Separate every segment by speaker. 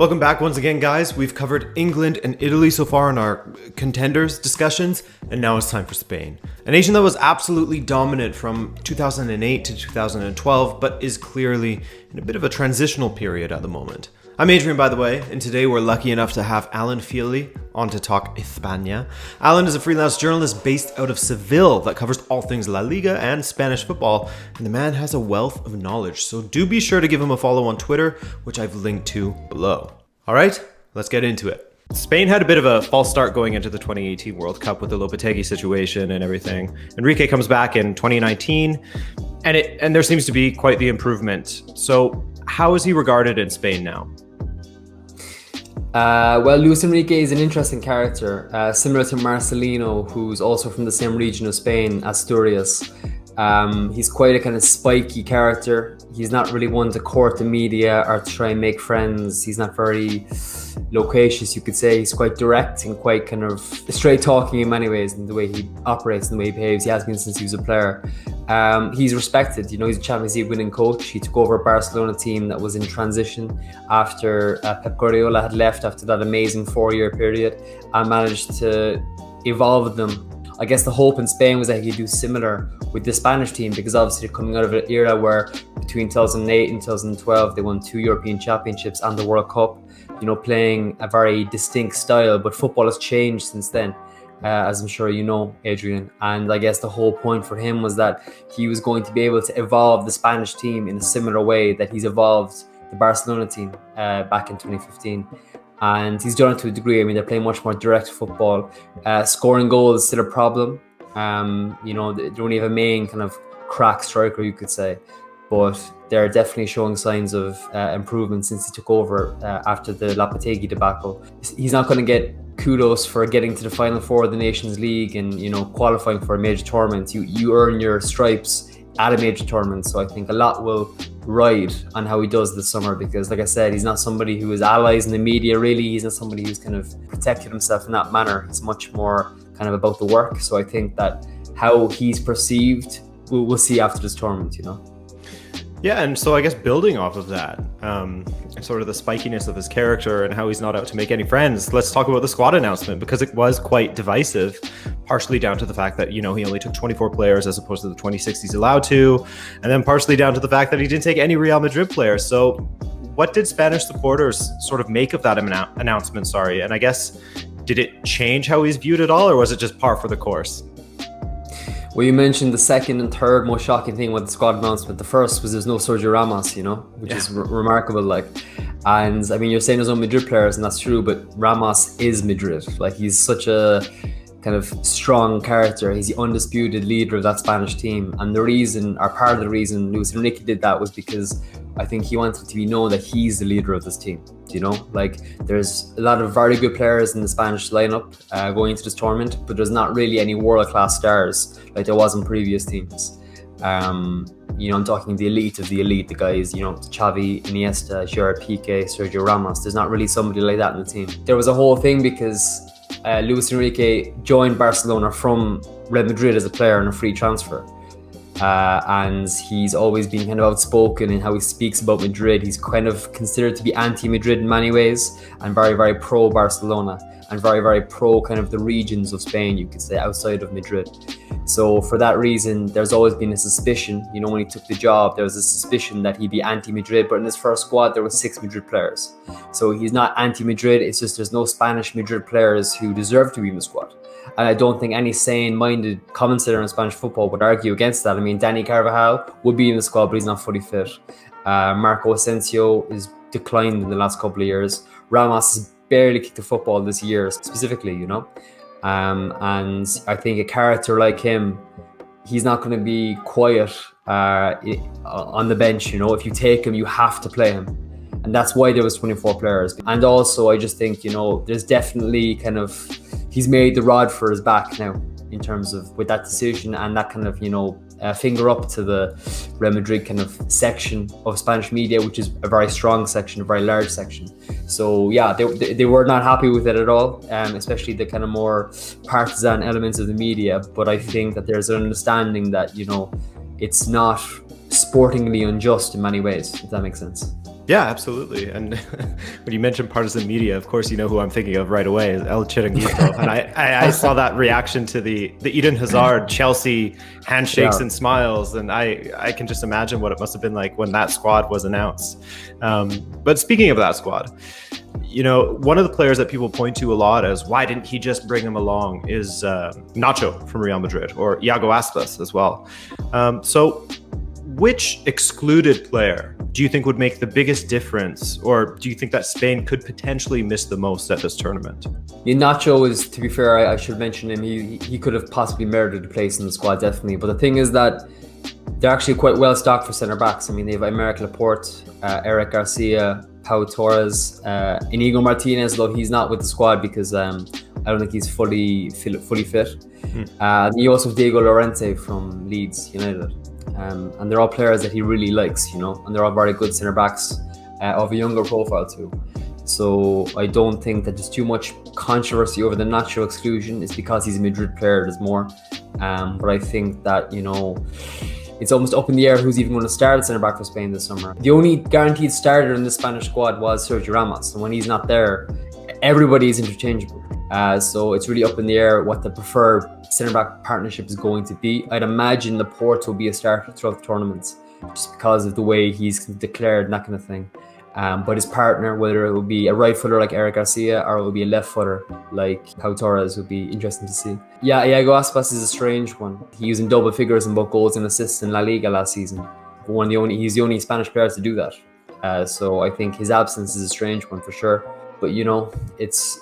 Speaker 1: Welcome back once again, guys. We've covered England and Italy so far in our contenders discussions, and now it's time for Spain. A nation that was absolutely dominant from 2008 to 2012, but is clearly in a bit of a transitional period at the moment. I'm Adrian, by the way, and today we're lucky enough to have Alan Feely on to talk España. Alan is a freelance journalist based out of Seville that covers all things La Liga and Spanish football, and the man has a wealth of knowledge, so do be sure to give him a follow on Twitter, which I've linked to below. All right, let's get into it. Spain had a bit of a false start going into the 2018 World Cup with the Lopetegui situation and everything. Enrique comes back in 2019, and there seems to be quite the improvement. So how is he regarded in Spain now?
Speaker 2: Well, Luis Enrique is an interesting character, similar to Marcelino, who's also from the same region of Spain, Asturias. He's quite a kind of spiky character. He's not really one to court the media or to try and make friends. He's not very loquacious, you could say. He's quite direct and quite kind of straight talking in many ways in the way he operates and the way he behaves. He has been since he was a player. He's respected. You know, he's a Champions League winning coach. He took over a Barcelona team that was in transition after Pep Guardiola had left after that amazing 4-year period and managed to evolve them. I guess the hope in Spain was that he'd do similar with the Spanish team, because obviously they're coming out of an era where between 2008 and 2012 they won 2 European Championships and the World Cup, you know, playing a very distinct style. But football has changed since then, as I'm sure you know, Adrian. And I guess the whole point for him was that he was going to be able to evolve the Spanish team in a similar way that he's evolved the Barcelona team back in 2015. And he's done it to a degree. I mean, they're playing much more direct football. Scoring goals is still a problem. You know, they don't have a main kind of crack striker, you could say. But they're definitely showing signs of improvement since he took over after the Lopetegui debacle. He's not going to get kudos for getting to the Final Four of the Nations League and, you know, qualifying for a major tournament. You earn your stripes at a major tournament. So I think a lot will ride on how he does this summer, because like I said, he's not somebody who is allies in the media really. He's not somebody who's kind of protected himself in that manner. He's much more kind of about the work. So I think that how he's perceived, we'll see after this tournament, you know.
Speaker 1: Yeah, and so I guess building off of that, sort of the spikiness of his character and how he's not out to make any friends, let's talk about the squad announcement, because it was quite divisive, partially down to the fact that, you know, he only took 24 players as opposed to the 26 he's allowed to, and then partially down to the fact that he didn't take any Real Madrid players. So what did Spanish supporters sort of make of that announcement? And I guess, did it change how he's viewed at all, or was it just par for the course?
Speaker 2: Well, you mentioned the second and third most shocking thing with the squad announcement. The first was there's no Sergio Ramos, you know, which is remarkable. Like, and I mean, you're saying there's no Madrid players, and that's true, but Ramos is Madrid. Like, he's such a kind of strong character. He's the undisputed leader of that Spanish team. And the reason, or part of the reason Luis Enrique did that, was because I think he wanted to be known that he's the leader of this team. You know, like, there's a lot of very good players in the Spanish lineup going into this tournament, but there's not really any world-class stars like there was in previous teams. You know, I'm talking the elite of the elite, the guys, you know, Xavi, Iniesta, Gerard Piqué, Sergio Ramos. There's not really somebody like that in the team. There was a whole thing because Luis Enrique joined Barcelona from Real Madrid as a player on a free transfer. And he's always been kind of outspoken in how he speaks about Madrid. He's kind of considered to be anti-Madrid in many ways, and very, very pro-Barcelona, and very, very pro kind of the regions of Spain, you could say, outside of Madrid. So for that reason, there's always been a suspicion, you know, when he took the job, there was a suspicion that he'd be anti-Madrid, but in his first squad, there were 6 Madrid players. So he's not anti-Madrid, it's just there's no Spanish Madrid players who deserve to be in the squad. And I don't think any sane-minded commentator on Spanish football would argue against that. I mean, Dani Carvajal would be in the squad, but he's not fully fit. Marco Asensio is declined in the last couple of years. Ramos has barely kicked the football this year, specifically, you know. And I think a character like him, he's not going to be quiet on the bench, you know. If you take him, you have to play him. And that's why there was 24 players. And also, I just think, you know, there's definitely kind of, he's made the rod for his back now in terms of with that decision and that kind of, you know, finger up to the Real Madrid kind of section of Spanish media, which is a very strong section, a very large section. So yeah, they were not happy with it at all, especially the kind of more partisan elements of the media. But I think that there's an understanding that, you know, it's not sportingly unjust in many ways, if that makes sense.
Speaker 1: Yeah, absolutely. And when you mentioned partisan media, of course, you know who I'm thinking of right away is El Chiringuito. And I saw that reaction to the Eden Hazard Chelsea handshakes
Speaker 2: Yeah.
Speaker 1: and smiles. And I can just imagine what it must have been like when that squad was announced. But speaking of that squad, you know, one of the players that people point to a lot as why didn't he just bring him along is Nacho from Real Madrid, or Iago Aspas as well. So which excluded player do you think would make the biggest difference, or do you think that Spain could potentially miss the most at this tournament?
Speaker 2: Yeah, Nacho is, to be fair, I should mention him. He could have possibly merited a place in the squad, definitely. But the thing is that they're actually quite well stocked for centre backs. I mean, they have Aymeric Laporte, Eric Garcia, Pau Torres, Inigo Martinez, though he's not with the squad because I don't think he's fully fit. And you also have Diego Llorente from Leeds United. And they're all players that he really likes, you know, and they're all very good centre backs of a younger profile too. So I don't think that there's too much controversy over the Nacho exclusion. It's because he's a Madrid player, there's more. But I think that, you know, it's almost up in the air who's even going to start at centre back for Spain this summer. The only guaranteed starter in the Spanish squad was Sergio Ramos, and when he's not there, everybody is interchangeable. So it's really up in the air what the preferred centre back partnership is going to be. I'd imagine Laporte will be a starter throughout the tournament, just because of the way he's declared and that kind of thing. But his partner, whether it will be a right footer like Eric Garcia or it will be a left footer like Pau Torres, would be interesting to see. Yeah, Iago Aspas is a strange one. He was in double figures in both goals and assists in La Liga last season. But he's the only Spanish player to do that. So I think his absence is a strange one for sure. But you know, it's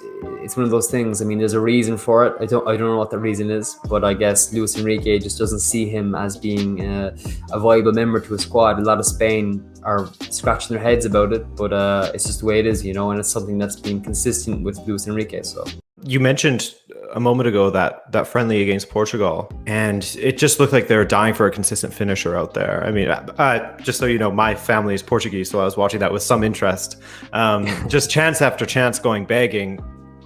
Speaker 2: one of those things. I mean, there's a reason for it. I don't know what the reason is, but I guess Luis Enrique just doesn't see him as being a viable member to a squad. A lot of Spain are scratching their heads about it, but it's just the way it is, you know, and it's something that's been consistent with Luis Enrique. So
Speaker 1: you mentioned a moment ago that friendly against Portugal, and it just looked like they were dying for a consistent finisher out there. I mean, just so you know, my family is Portuguese, so I was watching that with some interest. Just chance after chance going begging.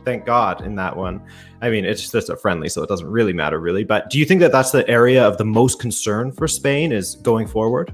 Speaker 1: Thank God in that one. I mean, it's just a friendly, so it doesn't really matter, really. But do you think that that's the area of the most concern for Spain is going forward?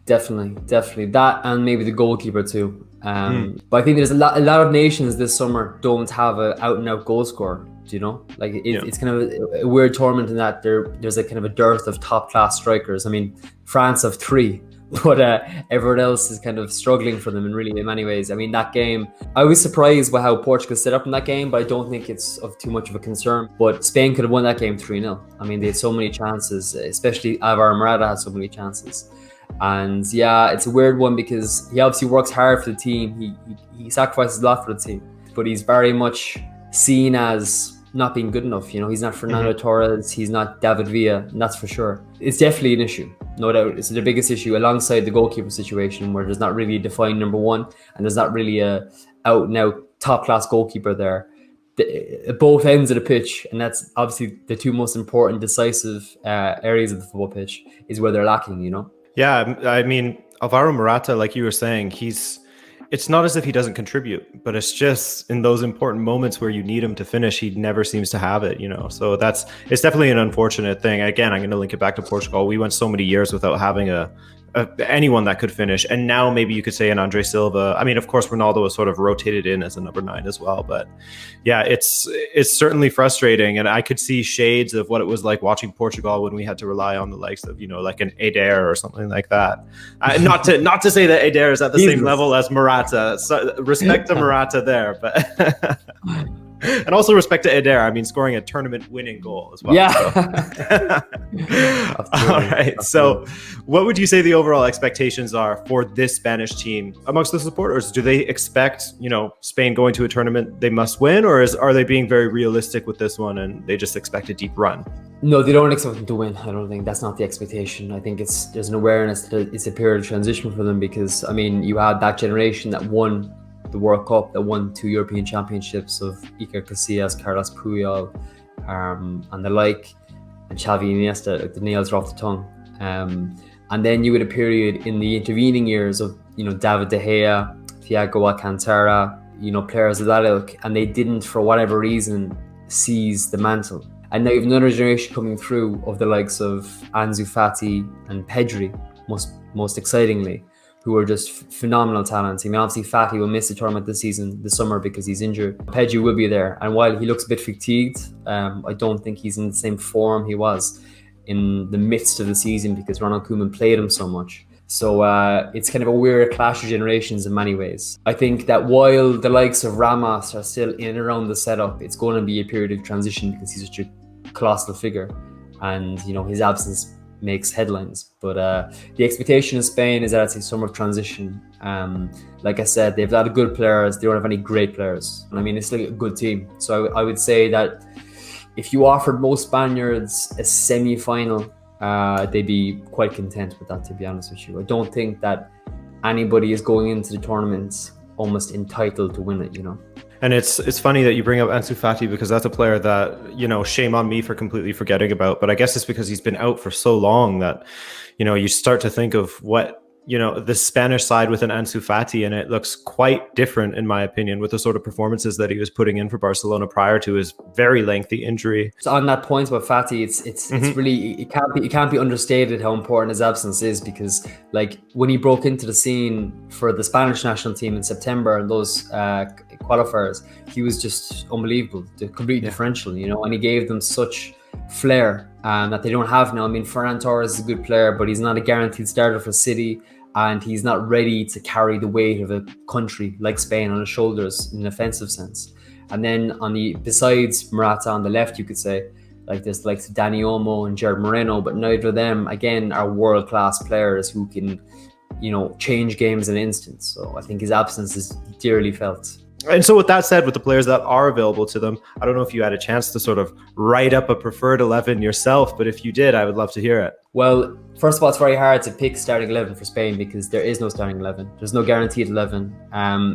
Speaker 2: Definitely that, and maybe the goalkeeper too. But I think there's a lot of nations this summer don't have an out and out goal scorer. Do you know? Like it's kind of a weird tournament in that there's a kind of a dearth of top class strikers. I mean, France have 3, but everyone else is kind of struggling for them in many ways. I mean, that game, I was surprised by how Portugal set up in that game, but I don't think it's of too much of a concern. But Spain could have won that game 3-0. I mean, they had so many chances, especially Alvaro Morata had so many chances. And yeah, it's a weird one because he obviously works hard for the team. He sacrifices a lot for the team, but he's very much seen as not being good enough. You know, he's not Fernando Torres, he's not David Villa, and that's for sure. It's definitely an issue, no doubt. It's the biggest issue alongside the goalkeeper situation, where there's not really a defined number one and there's not really a out and out top class goalkeeper there. At both ends of the pitch, and that's obviously the two most important decisive areas of the football pitch, is where they're lacking, you know?
Speaker 1: Yeah, I mean, Alvaro Morata, like you were saying, it's not as if he doesn't contribute, but it's just in those important moments where you need him to finish, he never seems to have it, you know? So it's definitely an unfortunate thing. Again, I'm going to link it back to Portugal. We went so many years without having anyone that could finish. And now maybe you could say an Andre Silva. I mean, of course, Ronaldo was sort of rotated in as a number 9 as well. But yeah, it's certainly frustrating. And I could see shades of what it was like watching Portugal when we had to rely on the likes of, you know, like an Eder or something like that. Not to say that Eder is at the same level as Morata. So respect to Morata there, but and also respect to Eder. I mean, scoring a tournament-winning goal as well.
Speaker 2: Yeah.
Speaker 1: So. All right. So, what would you say the overall expectations are for this Spanish team amongst the supporters? Do they expect, you know, Spain going to a tournament they must win, or are they being very realistic with this one and they just expect a deep run?
Speaker 2: No, they don't expect them to win. I don't think that's not the expectation. I think there's an awareness that it's a period of transition for them because, I mean, you had that generation that won the World Cup, that won 2 European Championships of Iker Casillas, Carlos Puyol, and the like, and Xavi Iniesta. The nails are off the tongue. And then you had a period in the intervening years of, you know, David De Gea, Thiago Alcantara, you know, players of that ilk, and they didn't, for whatever reason, seize the mantle. And now you have another generation coming through of the likes of Ansu Fati and Pedri, most excitingly, who are just phenomenal talents. I mean, obviously Fati will miss the tournament this summer because he's injured. Pedri will be there, and while he looks a bit fatigued, I don't think he's in the same form he was in the midst of the season because Ronald Koeman played him so much. So it's kind of a weird clash of generations in many ways. I think that while the likes of Ramos are still in and around the setup, it's going to be a period of transition because he's such a colossal figure, and his absence makes headlines. But the expectation in Spain is that it's a summer of transition. Like I said, they've a lot of good players. They don't have any great players. I mean, it's still a good team. So I would say that if you offered most Spaniards a semi-final, they'd be quite content with that, to be honest with you. I don't think that anybody is going into the tournament almost entitled to win it,
Speaker 1: And it's funny that you bring up Ansu Fati because that's a player that, shame on me for completely forgetting about. But I guess it's because he's been out for so long that, you start to think of what, the Spanish side with an Ansu Fati, and it looks quite different, in my opinion, with the sort of performances that he was putting in for Barcelona prior to his very lengthy injury.
Speaker 2: So on that point about Fati, it's really, it can't be understated how important his absence is, because like when he broke into the scene for the Spanish national team in September and those qualifiers, he was just unbelievable, completely differential, and he gave them such flair that they don't have now. I mean, Ferran Torres is a good player, but he's not a guaranteed starter for City, and he's not ready to carry the weight of a country like Spain on his shoulders in an offensive sense. And then besides Morata on the left, you could say, like there's like Dani Olmo and Gerard Moreno, but neither of them again are world-class players who can, change games in an instant. So I think his absence is dearly felt.
Speaker 1: And so with that said, with the players that are available to them, I don't know if you had a chance to sort of write up a preferred 11 yourself, but if you did, I would love to hear it.
Speaker 2: Well, first of all, it's very hard to pick starting 11 for Spain because there is no starting 11. There's no guaranteed 11.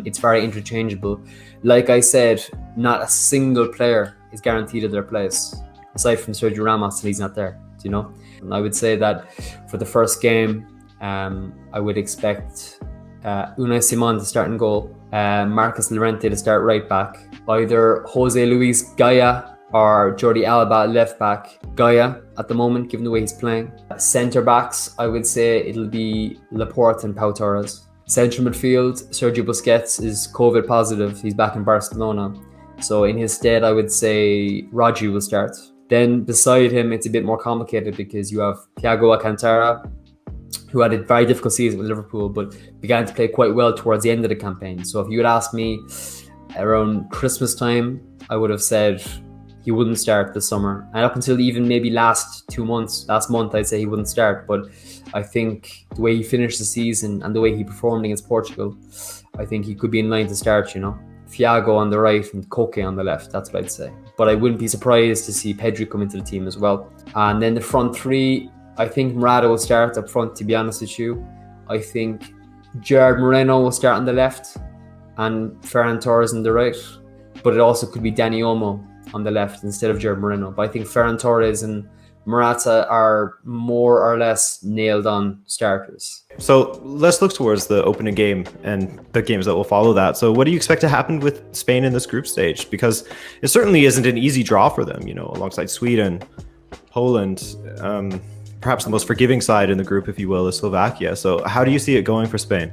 Speaker 2: It's very interchangeable. Like I said, not a single player is guaranteed at their place, aside from Sergio Ramos, and he's not there, And I would say that for the first game, I would expect Unai Simon to start in goal, Marcus Llorente to start right back, either Jose Luis Gaya or Jordi Alba left back. Gaya at the moment, given the way he's playing. Centre backs, I would say it'll be Laporte and Pau Torres. Central midfield, Sergio Busquets is COVID positive. He's back in Barcelona. So in his stead, I would say Rodri will start. Then beside him, it's a bit more complicated because you have Thiago Alcantara, who had a very difficult season with Liverpool, but began to play quite well towards the end of the campaign. So if you had asked me around Christmas time, I would have said he wouldn't start this summer. And up until even maybe last month, I'd say he wouldn't start. But I think the way he finished the season and the way he performed against Portugal, I think he could be in line to start, Thiago on the right and Koke on the left, that's what I'd say. But I wouldn't be surprised to see Pedri come into the team as well. And then the front three, I think Morata will start up front, to be honest with you. I think Gerard Moreno will start on the left and Ferran Torres on the right. But it also could be Dani Olmo on the left instead of Gerard Moreno. But I think Ferran Torres and Morata are more or less nailed on starters.
Speaker 1: So let's look towards the opening game and the games that will follow that. So what do you expect to happen with Spain in this group stage? Because it certainly isn't an easy draw for them, alongside Sweden, Poland, perhaps the most forgiving side in the group, if you will, is Slovakia. So how do you see it going for Spain?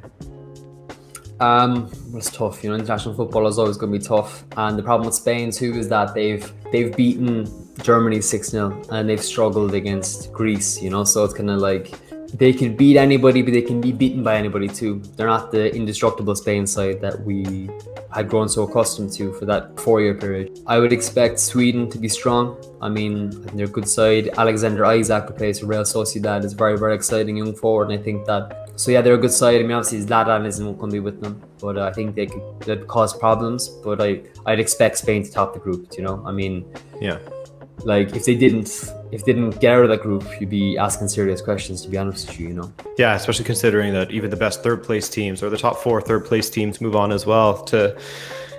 Speaker 2: It's tough. International football is always going to be tough. And the problem with Spain too is that they've beaten Germany 6-0 and they've struggled against Greece, so it's kind of like they can beat anybody, but they can be beaten by anybody too. They're not the indestructible Spain side that we had grown so accustomed to for that 4-year period. I would expect Sweden to be strong. I think they're a good side. Alexander Isak, who plays for Real Sociedad, is very, very exciting young forward, and I think that. So yeah, they're a good side. Obviously Zlatan isn't going to be with them, but I think they'd cause problems. But I'd expect Spain to top the group.
Speaker 1: Yeah.
Speaker 2: Like if they didn't get out of that group, you'd be asking serious questions, to be honest with you,
Speaker 1: Yeah, especially considering that even the best third place teams or the top 4 third place teams move on as well.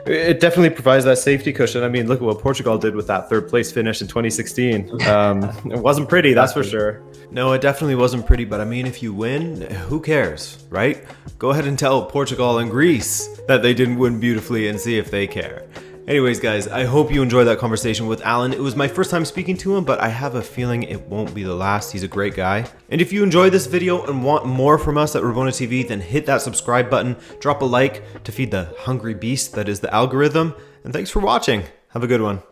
Speaker 1: It definitely provides that safety cushion. Look at what Portugal did with that third place finish in 2016. It wasn't pretty, that's for sure. No, it definitely wasn't pretty, but if you win, who cares, right? Go ahead and tell Portugal and Greece that they didn't win beautifully and see if they care. Anyways, guys, I hope you enjoyed that conversation with Alan. It was my first time speaking to him, but I have a feeling it won't be the last. He's a great guy. And if you enjoyed this video and want more from us at Rabona TV, then hit that subscribe button, drop a like to feed the hungry beast that is the algorithm, and thanks for watching. Have a good one.